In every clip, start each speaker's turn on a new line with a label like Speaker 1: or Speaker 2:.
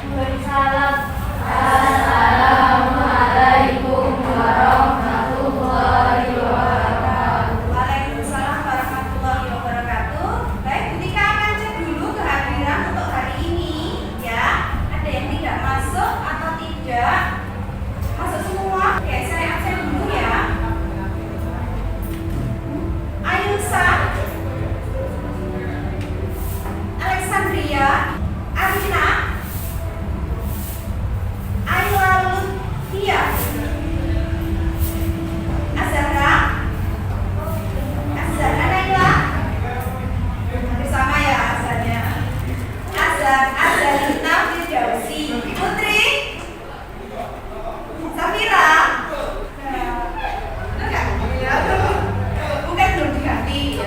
Speaker 1: Waalaikumsalam. Assalamualaikum warahmatullahi wabarakatuh.
Speaker 2: Waalaikumsalam warahmatullahi wabarakatuh. Baik, ketika akan cek dulu kehadiran untuk hari ini, ya. Ada yang tidak masuk atau tidak? Masuk semua? Oke, saya absen dulu ya. Ayusa, Alexandria, Arina, Ayla Lutia, Azhara, Azhara Naila, hampir sama ya azannya. Azharina Firdausi, Putri, Safira, enggak? Bukan belum diganti ya.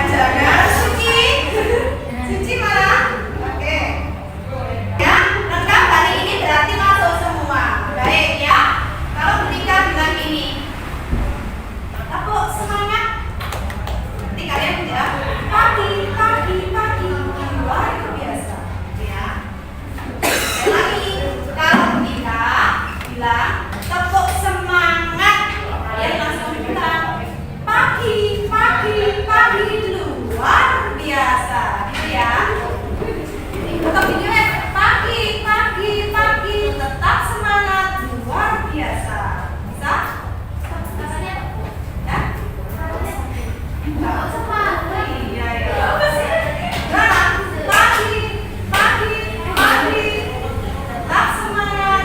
Speaker 2: Jangan Suci, Suci mana? Oke. Ya, lengkap hari ini berarti masuk semua. Baik ya. Kalau ketika bilang ini, tepuk semangat. Nanti kalian bilang pagi, pagi, pagi, luar biasa. Ya. Sekali lagi, kalau ketika bilang tepuk semangat, kalian langsung bilang pagi, pagi, pagi, luar biasa. Gitu ya. Untuk videonya pagi, pagi, pagi, tetap semangat, luar biasa. Bisa? Rasanya ya? Enggak semangat. Iya, ya. Nah, pagi, pagi, pagi, tetap semangat,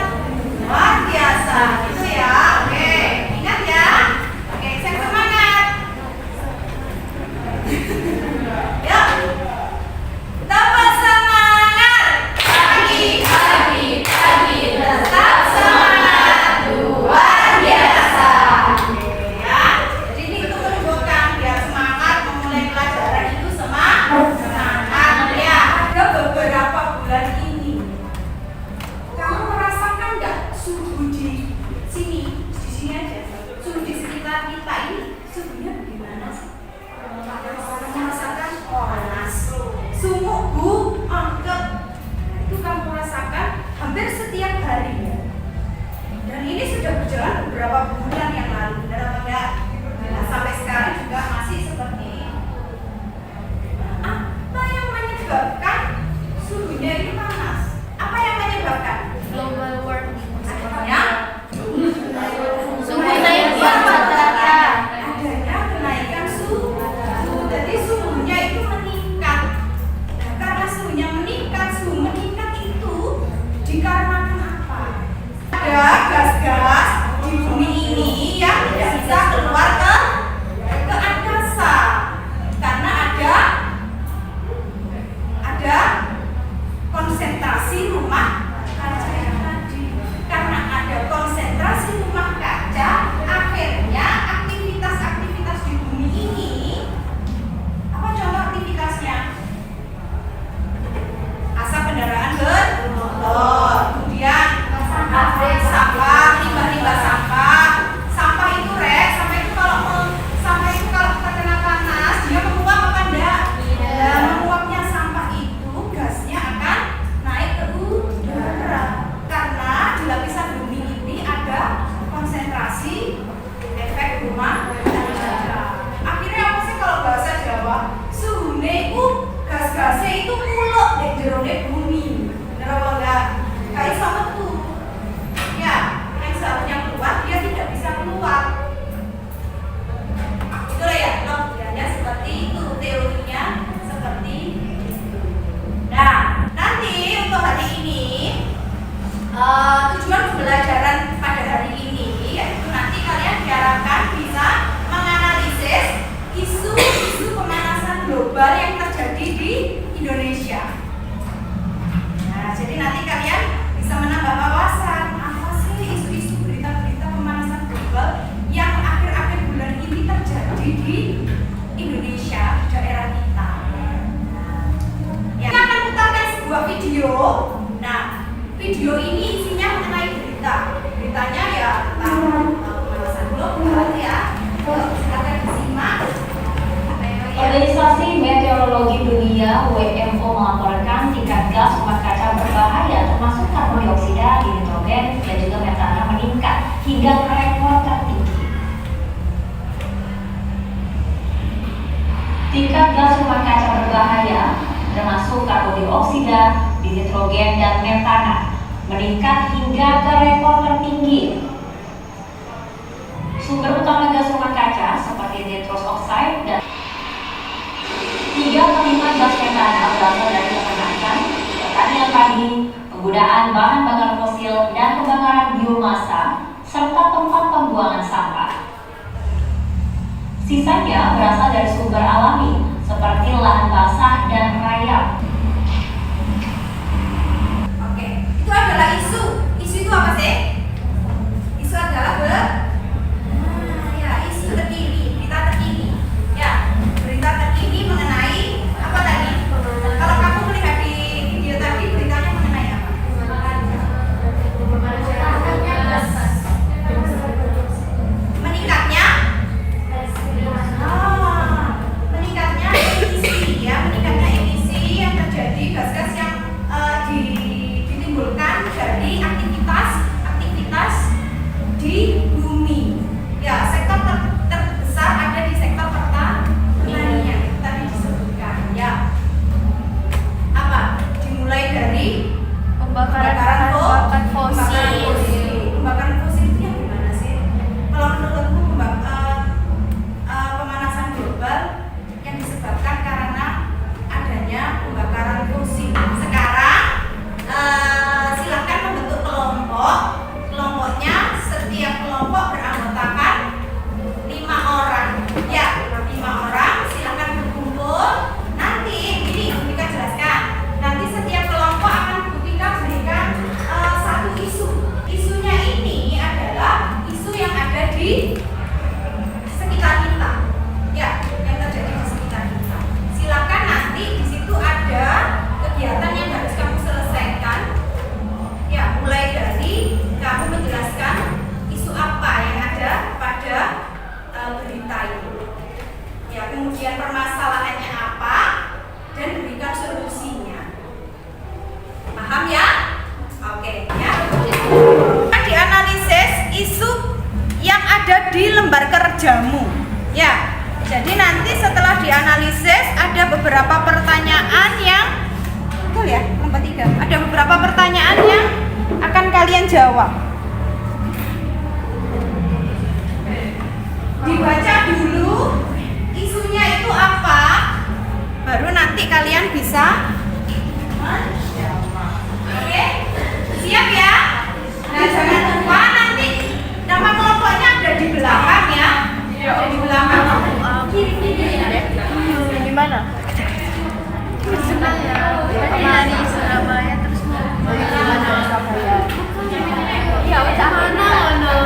Speaker 2: luar biasa. Gitu ya. Oke, ingat ya. Oke, cek semangat. Ya. Tambah semangat. Pagi, pagi, pagi, tetap semangat, luar biasa. Oke ya. Jadi ini untuk menunjukkan biar semangat memulai pelajaran itu semangat ya. Ada beberapa bulan ini. Kamu merasakan nggak suhu di sini aja? Suhu di sekitar kita ini suhunya bagaimana sih? Merasakan panas, sumuk angkat, itu kamu rasakan hampir setiap hari ya. Dan ini sudah berjalan beberapa bulan yang lalu, benar apa enggak? Nah, sampai sekarang juga masih seperti ini. Apa yang menyebabkan suhunya ini panas? Apa yang menyebabkan?
Speaker 1: Global warming.
Speaker 2: Adanya
Speaker 1: Suhu naik di rata-rata.
Speaker 2: adanya kenaikan suhu. Jadi suhunya itu meningkat. Nah, karena suhunya meningkat, suhu meningkat itu dikarenakan apa? Ada gas-gas di bumi ini yang tidak bisa keluar ke angkasa karena ada konsentrasi rumah kaca yang tadi. Karena ada konsentrasi rumah kaca, akhirnya aktivitas-aktivitas di bumi ini, apa contoh aktivitasnya? Asap kendaraan bermotor, kemudian sampah, limbah-limbah sampah. Sampah itu sampah itu kalau kita kena panas, dia menguap apa enggak? Dan menguapnya sampah itu gasnya akan naik ke udara karena di lapisan bumi ini ada konsentrasi efek rumah kaca. Akhirnya apa sih kalau bahasa Jawa? Suhune itu gas-gasnya itu muluk di jerone bumi. Bener apa enggak? Kayak sama tuh. Ya, yang seharusnya keluar dia tidak bisa keluar. Itulah ya, logikanya seperti itu, teorinya seperti itu. Nah, nanti untuk hari ini tujuan pembelajaran pada hari ini yaitu nanti kalian diharapkan bisa menganalisis isu-isu pemanasan global yang terjadi di Indonesia. Nah, jadi nanti kalian bisa menambah wawasan apa sih isu-isu berita-berita pemanasan global yang akhir-akhir bulan ini terjadi di Indonesia, di daerah kita. Ya. Kita akan putarkan sebuah video. Nah, video ini isinya mengenai berita. Beritanya ya tentang pemanasan global ya. Silakan disimak.
Speaker 3: Organisasi Meteorologi Dunia WMO melaporkan tingkat gas nitrogen dan metana meningkat hingga ke rekor tertinggi. Sumber utama gas rumah kaca seperti nitrous oxide dan 3/5 gas metana berasal dari peternakan, pertanian padi, penggunaan bahan bakar fosil dan pembakaran biomasa serta tempat pembuangan sampah. Sisanya berasal dari sumber alami seperti lahan basah dan rayap.
Speaker 2: Oke, itu adalah isu. Isu itu apa sih? Isu adalah isu terkini, berita terkini. Ya, berita terkini mengenai apa tadi? Kalau kamu melihat di video tadi, beritanya mengenai apa? Meningkatnya meningkatnya emisi, ya, meningkatnya emisi yang terjadi, gas-gas yang ditimbulkan dari aktivitas di bumi. Ya, sektor terbesar ada di sektor pertanian tadi disebutkan. Ya, apa? Dimulai dari
Speaker 1: Pembakaran bahan bakar fosil.
Speaker 2: Pembakaran fosil itu yang gimana sih? Kalau menurutku pemanasan global yang disebabkan karena adanya pembakaran fosil. Sekarang silakan membentuk kelompok. Kelompoknya setiap kelompok beranggotakan 5 orang. Ya, 5 orang silakan berkumpul. Nanti ini kita jelaskan. Nanti setiap kelompok akan berikan satu isu. Isunya ini adalah isu yang ada di sekitar kita. Ya, yang terjadi di sekitar kita. Silakan nanti di situ ada kegiatan yang harus kamu selesaikan. Ya, mulai dari kamu menjelaskan isu apa yang ada pada berita itu. Ya, kemudian permasalahannya apa dan berikan solusinya. Paham ya? Oke, ya. Dianalisis isu yang ada di lembar kerjamu. Ya. Jadi nanti setelah dianalisis ada beberapa pertanyaan yang betul ya, nomor 3. Ada beberapa pertanyaan yang akan kalian jawab. Dibaca dulu isunya itu apa, baru nanti kalian bisa menjawab. Oke? Siap ya? Nah, jangan lupa nanti nama kelompoknya ada di belakang ya. Ada di belakang.
Speaker 1: Gimana? Senang ya. Dari Surabaya terus mau gimana? Ya, udah mana ono?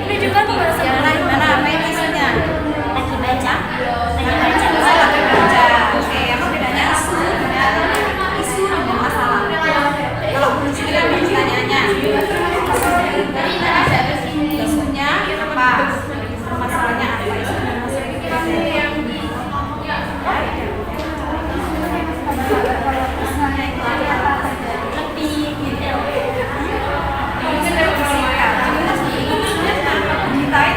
Speaker 2: Ini juga tuh gimana apa isunya?
Speaker 1: Lagi baca.
Speaker 2: Lagi baca. Oke, emang bedanya isu dengan masalah. Kalau belum sendiri ada pertanyaannya. Isunya apa? Masalahnya apa? Isu dan masalahnya lebih detail.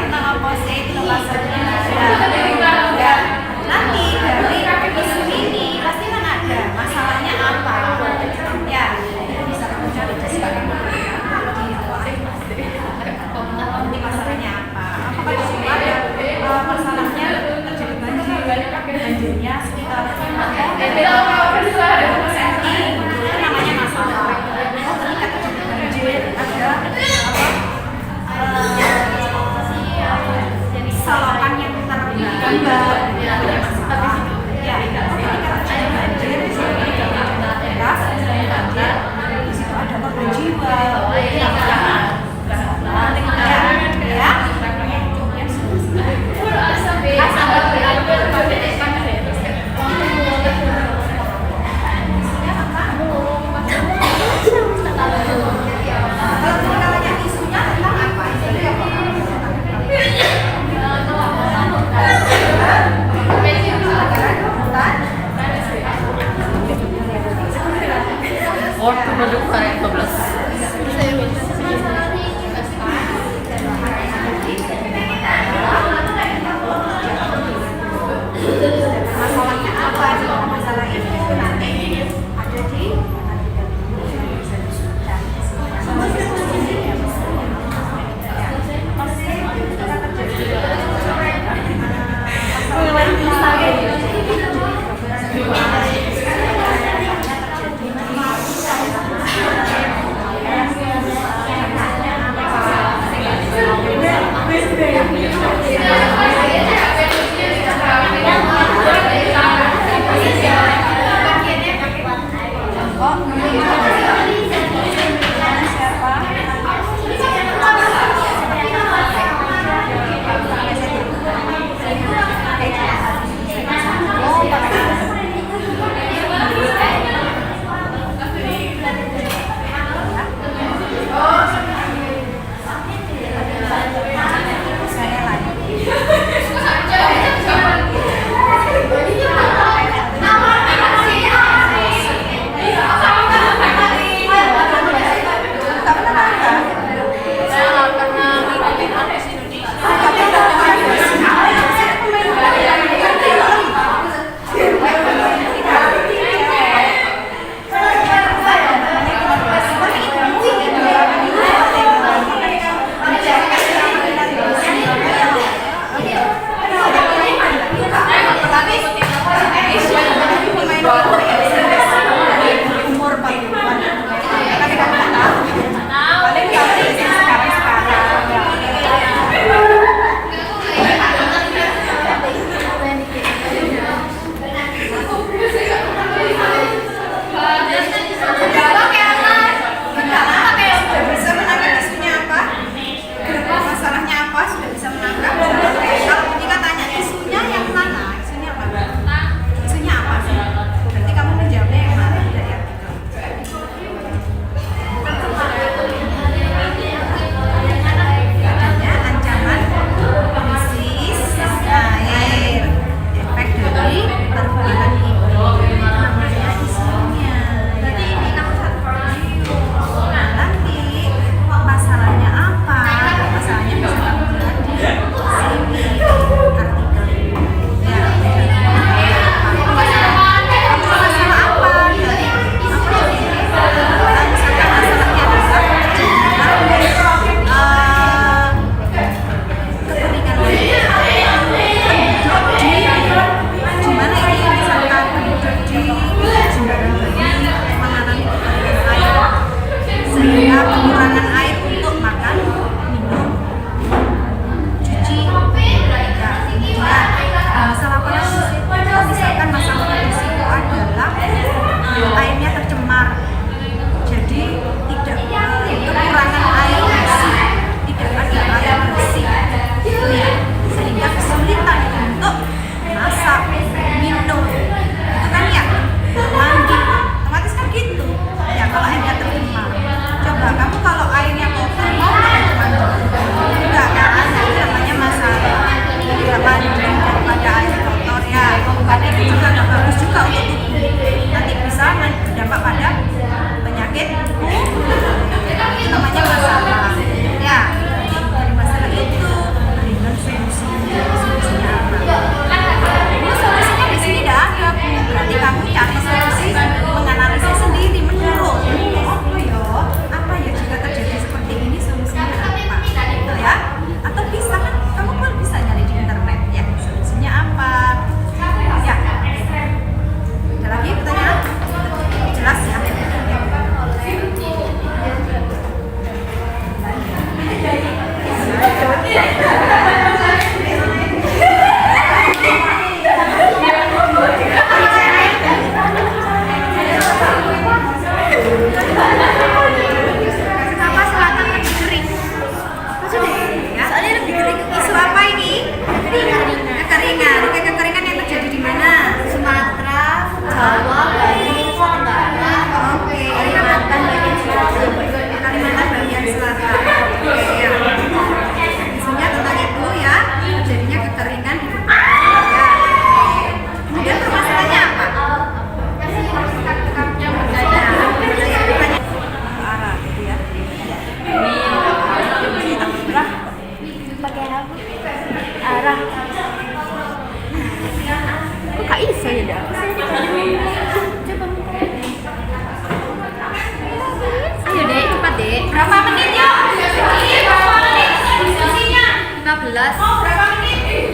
Speaker 1: 15.
Speaker 2: Mau berapa menit?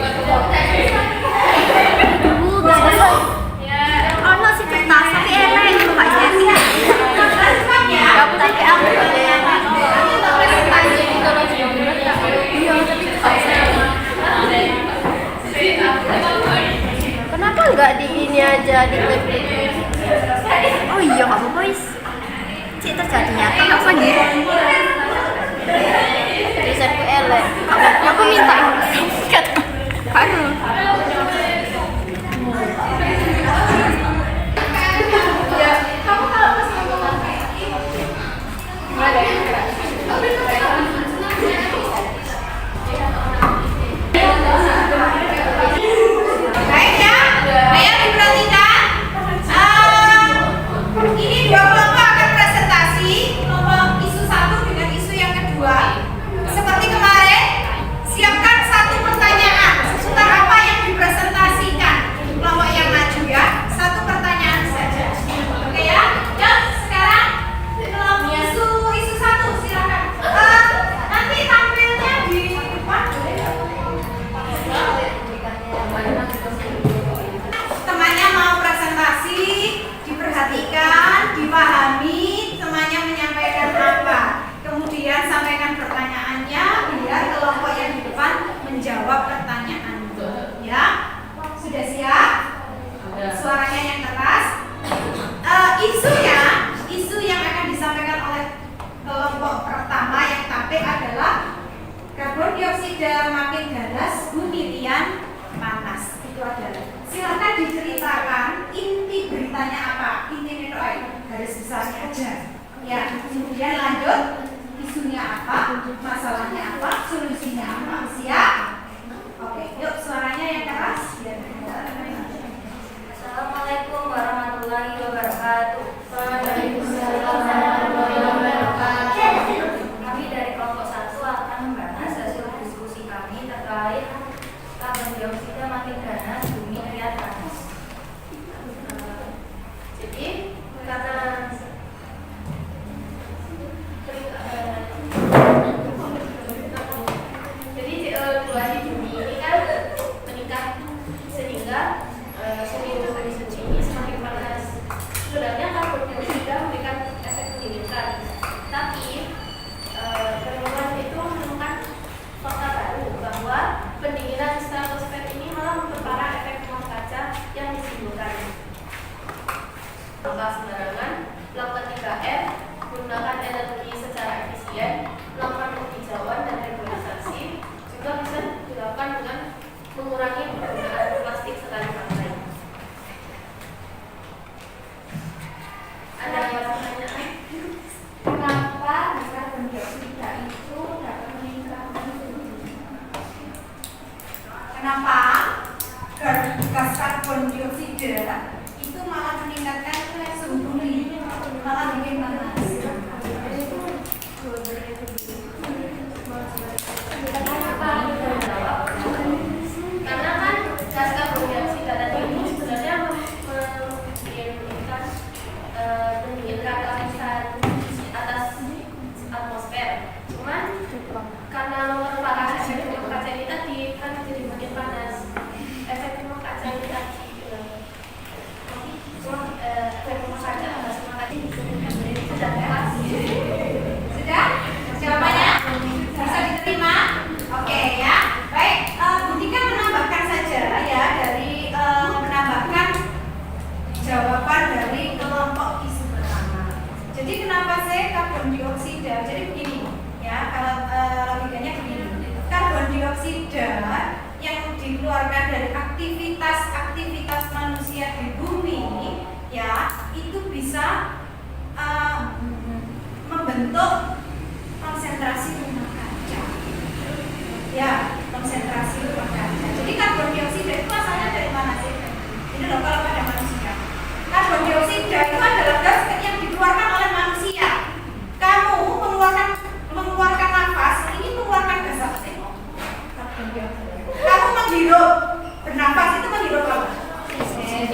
Speaker 1: Ono sih kertas tapi elek itu gak estetik.
Speaker 2: Cepat ya.
Speaker 1: Ya aku tapi aku presentasi itu loh iya tapi itu gak estetik. Kenapa nggak di ini aja di klik? Oh iya nggak apa-apa is. Cik terjadi nyata nggak apa gitu. Tulisanku elek. Aku minta kat. Aduh.
Speaker 2: Baik ya, ayo diperhatikan. Ini dua kelompok akan presentasi, kelompok isu satu dengan isu yang kedua. Seperti kemarin, siapkan satu pertanyaan seputar apa yang dipresentasikan. Kelompok yang maju ya, satu pertanyaan saja. Oke ya, dan sekarang kelompok isu satu silakan. Nanti tampilnya di depan. Temannya mau presentasi, diperhatikan, dipahami, temannya menyampaikan apa. Kemudian sampaikan pertanyaannya biar kelompok yang di depan menjawab pertanyaan. Ya, sudah siap? Suaranya yang keras. Isu yang akan disampaikan oleh kelompok pertama yang tabik adalah karbon dioksida makin ganas, bumi rian panas. Itu adalah. Silakan diceritakan inti beritanya apa, inti itu garis besarnya aja. Ya, kemudian lanjut isunya apa, masalahnya apa, solusinya apa. Siap? Oke, yuk suaranya yang keras biar dengar.
Speaker 1: Assalamualaikum warahmatullahi wabarakatuh.
Speaker 2: Waalaikumsalam warahmatullahi wabarakatuh.
Speaker 1: Kami dari kelompok 1 akan membahas hasil diskusi kami terkait karbon dioksida makin ganas, bumi rian panas. Jadi karena CO2 di bumi ini kan meningkat sehingga suhu ini semakin panas. Sebenarnya karbon dioksida memberikan efek pendinginan, tapi penemuan itu menemukan fakta baru bahwa pendinginan stratosfer ini malah memperparah efek rumah kaca yang ditimbulkan. Langkah sembarangan, lakukan 3M, gunakan energi secara efisien, melakukan penghijauan dan reboisasi, juga bisa dilakukan dengan mengurangi penggunaan plastik sekali pakai. Ada yang pertanyaan?
Speaker 2: Kenapa karbon dioksida itu dapat meningkatkan suhu? Kenapa gas karbon dioksida itu malah meningkatkan suhu bumi, malah bikin panas?
Speaker 1: Karena kan gas karbon dioksida tadi ini sebenarnya meningkatkan lapisan atas atmosfer. Cuman karena memperparah efek rumah kaca ini tadi kan jadi makin panas. Efek rumah kaca ini tadi efek rumah kaca sudah pas.
Speaker 2: Sudah? Jawabannya bisa diterima? Oke ya. Baik, Budika menambahkan saja ya dari menambahkan jawaban dari kelompok isu pertama. Jadi kenapa sih karbon dioksida? Jadi begini ya, kalau logikanya begini. Karbon dioksida yang dikeluarkan dari aktivitas manusia di bumi ya, itu bisa membentuk konsentrasi rumah kaca. Ya, konsentrasi rumah kaca. Jadi karbon dioksida itu asalnya dari mana sih? Ini loh kalau pada manusia. Karbon dioksida itu adalah gas yang dikeluarkan oleh manusia. Kamu mengeluarkan nafas, ini mengeluarkan gas apa sih? Karbon dioksida. Kamu menghirup, bernafas itu menghirup apa?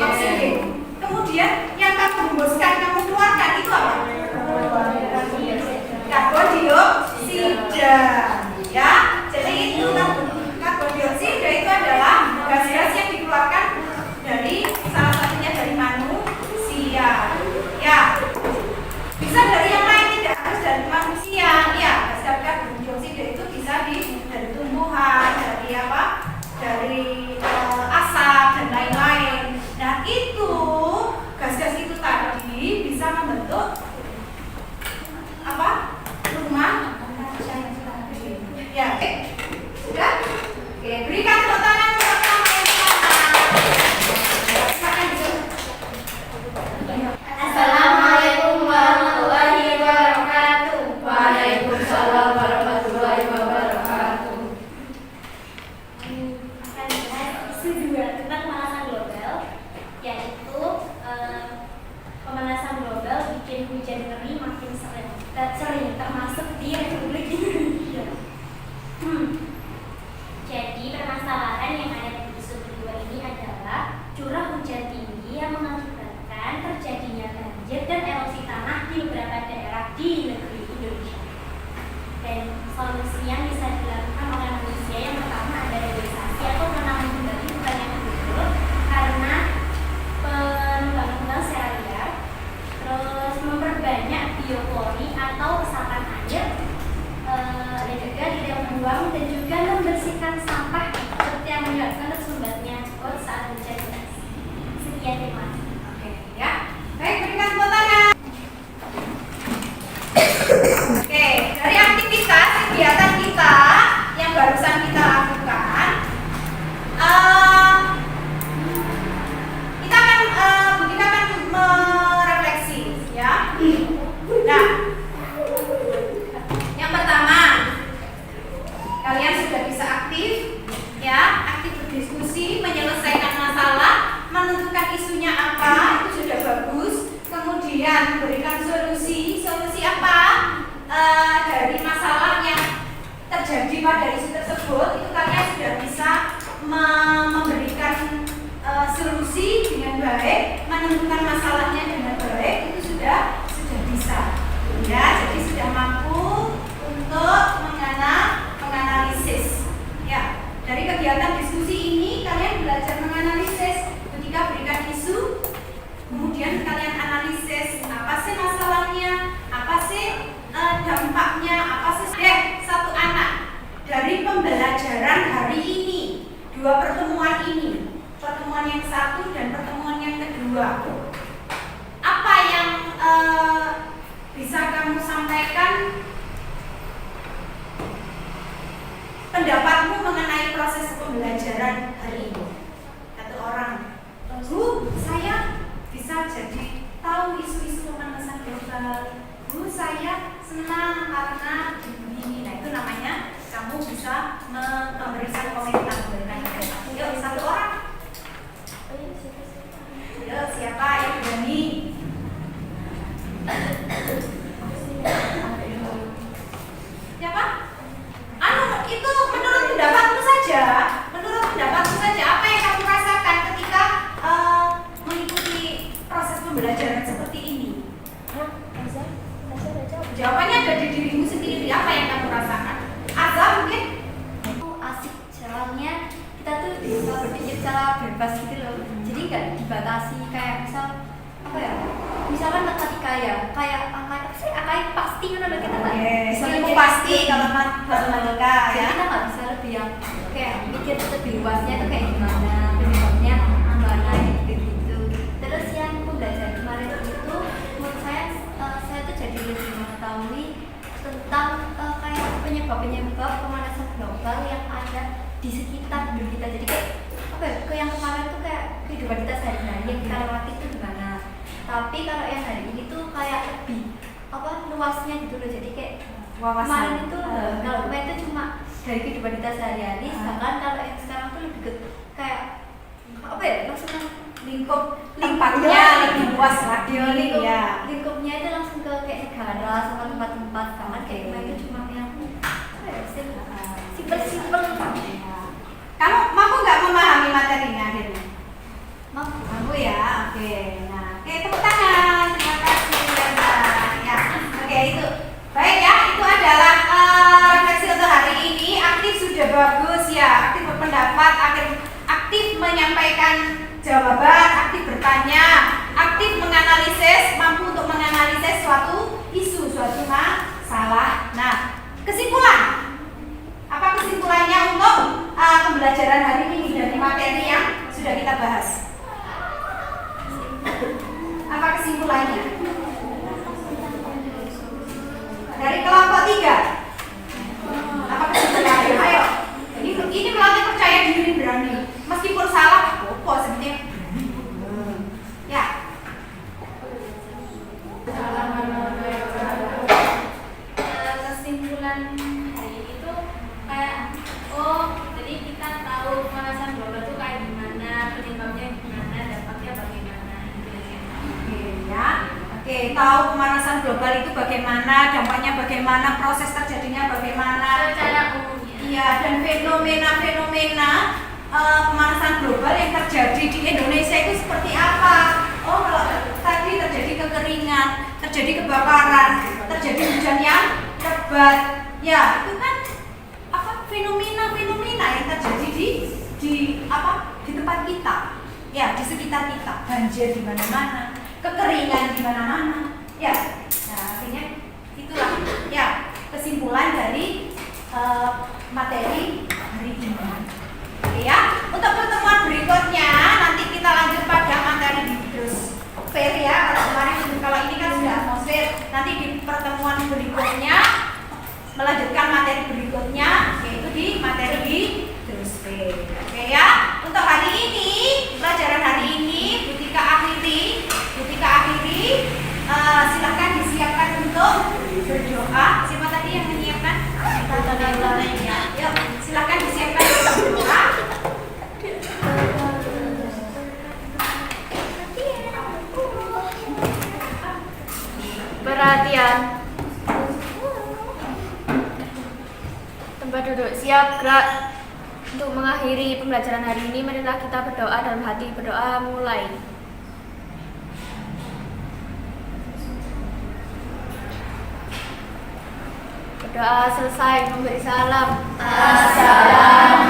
Speaker 2: Oksigen. Kemudian yang kamu hembuskan, kamu keluarkan itu apa? Karbon dioksida. Ya, jadi itu Ya, oke. Sudah? Oke, berikan tepuk tangan untuk nama yang pertama. Silakan duduk.
Speaker 1: Assalamualaikum warahmatullahi wabarakatuh.
Speaker 2: Waalaikumsalam warahmatullahi wabarakatuh.
Speaker 4: Akan dibahas isu 2 tentang pemanasan global, yaitu pemanasan global bikin hujan ngeri makin sering, termasuk di Republik Indonesia. Jadi permasalahan yang ada di isu kedua ini adalah curah hujan tinggi yang mengakibatkan terjadinya banjir dan erosi tanah di beberapa daerah di negeri Indonesia. Dan solusi yang bisa dilakukan oleh manusia yang pertama ada reboisasi atau menanam kembali hutan yang gugur karena penebangan secara liar, terus memperbanyak biopori atau resapan air, dan juga tidak membuang dan juga membersihkan sampah seperti yang menyebabkan tersumbatnya got saat hujan deras. Sekian, terima kasih.
Speaker 2: Oke, ya. Baik, berikan tepuk tangan. Oke, dari aktivitas kegiatan kita yang barusan kita lakukan, kita akan merefleksi, ya. Nah, yang pertama, kalian sudah bisa aktif, ya, aktif berdiskusi, menyelesaikan masalah, menentukan isunya apa, itu sudah bagus. Kemudian memberikan solusi apa dari masalah yang terjadi pada isu tersebut, itu kalian sudah bisa memberikan solusi dengan baik, menentukan masalahnya dengan baik, itu sudah bisa, ya. Jadi sudah mampu untuk menganalisis, ya. Dari kegiatan diskusi ini kalian belajar menganalisis ketika berikan isu. Kemudian kalian analisis apa sih masalahnya, apa sih dampaknya, apa sih. Satu anak dari pembelajaran hari ini, 2 pertemuan ini, pertemuan yang 1 dan pertemuan yang kedua, apa yang bisa kamu sampaikan pendapatmu mengenai proses pembelajaran hari ini? Satu orang, Bu, saya bisa jadi tahu isu-isu pemanasan global. Bu, saya senang karena begini. Nah, itu namanya kamu bisa memberikan komentar. Yuk, satu orang. Yuk, siapa yang berani? Siapa? Itu menurut pendapatmu saja. Menurut pendapatmu saja, apa yang kamu rasakan ketika mengikuti proses pembelajaran seperti ini? Jawabannya ada di dirimu sendiri. Apa yang kamu rasakan? Azza mungkin?
Speaker 4: Asik jalannya, kita tuh bisa berpikir secara bebas gitu loh. Jadi nggak dibatasi kayak misal apa ya? Misalkan matematika ya, kayak angka pasti kan ada kita nggak bisa
Speaker 2: Ilmu
Speaker 4: mikir
Speaker 2: pasti kalau matematika,
Speaker 4: Jadi
Speaker 2: ya.
Speaker 4: kita nggak bisa lebih yang kayak mikir lebih luasnya itu kayak gimana, penyebabnya gimana gitu. Terus yang pembelajaran kemarin itu menurut saya tuh jadi lebih mengetahui tentang kayak penyebab pemanasan global yang ada di sekitar hidup kita. Jadi kayak apa ya, ke yang kemarin tuh kayak kehidupan kita sehari-hari yang kita lewati itu gimana. Tapi kalau yang hari ini tuh kayak lebih luasnya gitu loh. Jadi kayak kemarin itu kalau kemarin itu cuma dari kehidupan kita sehari-hari, sedangkan kalau yang sekarang tuh lebih ke kayak apa ya, langsung
Speaker 2: Lingkup tempatnya lebih luas lagi, ya.
Speaker 4: lingkupnya itu langsung ke kayak negara sama tempat-tempat. Sedangkan kayak kemarin itu cuma yang apa ya, simpel.
Speaker 2: Kamu mampu nggak memahami materinya akhirnya?
Speaker 4: Mampu.
Speaker 2: Ya, oke. Nah, oke, tepuk tangan. Terima kasih, Yansa. Ya, oke, itu baik ya. Itu adalah refleksi untuk hari ini. Aktif sudah bagus ya. Aktif berpendapat, aktif menyampaikan jawaban, aktif bertanya, aktif menganalisis, mampu untuk menganalisis suatu isu, suatu masalah. Nah, kesimpulan. Apa kesimpulannya untuk pembelajaran hari ini dari materi yang sudah kita bahas? Apa kesimpulannya? Dari kelompok 3. Apa kesimpulannya? pemanasan global itu bagaimana, dampaknya bagaimana, proses terjadinya bagaimana.
Speaker 1: Secara umumnya.
Speaker 2: Iya, dan fenomena-fenomena pemanasan global yang terjadi di Indonesia itu seperti apa? Oh, kalau tadi terjadi kekeringan, terjadi kebakaran, terjadi hujan yang lebat, ya itu kan apa fenomena-fenomena yang terjadi di tempat kita, ya di sekitar kita, banjir di mana-mana, kekeringan di mana-mana, ya. Nah, artinya itulah ya kesimpulan dari materi hari ini. Oke ya, untuk pertemuan berikutnya nanti kita lanjut pada materi hidrosfer ya. Kalau ini kan sudah atmosfer, nanti di pertemuan berikutnya melanjutkan materi berikutnya yaitu di materi hidrosfer. Oke ya, untuk hari ini pelajaran hari ini Butika akhiri. Silahkan disiapkan untuk berdoa. Siapa tadi yang menyiapkan? Ya, yuk, silahkan disiapkan untuk berdoa.
Speaker 1: Perhatian. Tempat duduk siap, gerak. Untuk mengakhiri pembelajaran hari ini, marilah kita berdoa dalam hati. Berdoa mulai. Berdoa selesai, memberi salam.
Speaker 2: Assalamualaikum